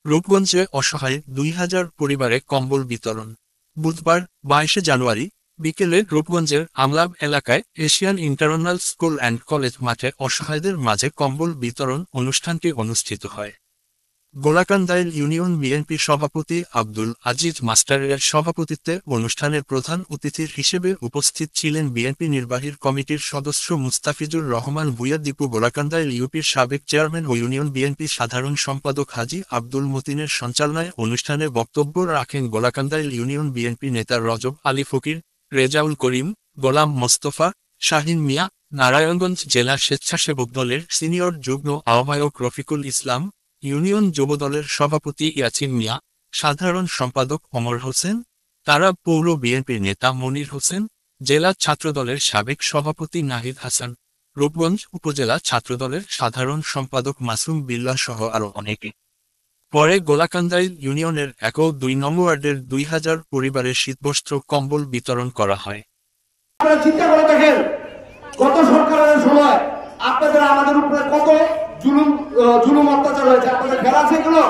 রূপগঞ্জে অসহায় ২,০০০ পরিবারে কম্বল বিতরণ। বুধবার ২২ জানুয়ারি বিকেলে রূপগঞ্জের আমলাব এলাকায় Asian international school and college মাঠে অসহায়দের মাঝে কম্বল বিতরণ অনুষ্ঠানটি অনুষ্ঠিত হয়। গোলাকান্দাইল ইউনিয়ন বিএনপি সভাপতি আব্দুল আজিজ মাস্টারের সভাপতিত্বে অনুষ্ঠানের প্রধান অতিথি হিসেবে উপস্থিত ছিলেন বিএনপি নির্বাহী কমিটির সদস্য মুস্তাফিজুর রহমান ভূঁইয়া দীপু, গোলাকান্দাইল ইউপির সাবেক চেয়ারম্যান ও ইউনিয়ন বিএনপি সাধারণ সম্পাদক হাজী আব্দুল মতিনের সঞ্চালনায় অনুষ্ঠানে বক্তব্য রাখেন গোলাকান্দাইল ইউনিয়ন বিএনপি নেতা রজব আলী ফকির, রেজাউল করিম, গোলাম মোস্তফা, শাহিন মিয়া, নারায়ণগঞ্জ জেলা স্বেচ্ছাসেবক দলের সিনিয়র যুগ্ম আহ্বায়ক রফিকুল ইসলাম, ইউনিয়ন যুবদলের সভাপতি ইয়াছিন মিয়া, সাধারণ সম্পাদক ওমর হোসেন, তারা পৌর বিএনপির নেতা মনির হোসেন, জেলা ছাত্রদলের সাবেক সভাপতি নাহিদ হাসান, রূপগঞ্জ উপজেলা ছাত্রদলের সাধারণ সম্পাদক মাসুম বিল্লাহ সহ আরও অনেকে। পরে গোলাকান্দাইল ইউনিয়নের ১ ও ২ নং ওয়ার্ডের ২,০০০ পরিবারের শীতবস্ত্র কম্বল বিতরণ করা হয়। আপনারা চিন্তা করে দেখেন, গত সরকারের সময় আপনাদের আমাদের উপরে কত জুলুম অত্যাচার হয়েছে, আপনাদের খেয়াল আছে এগুলো?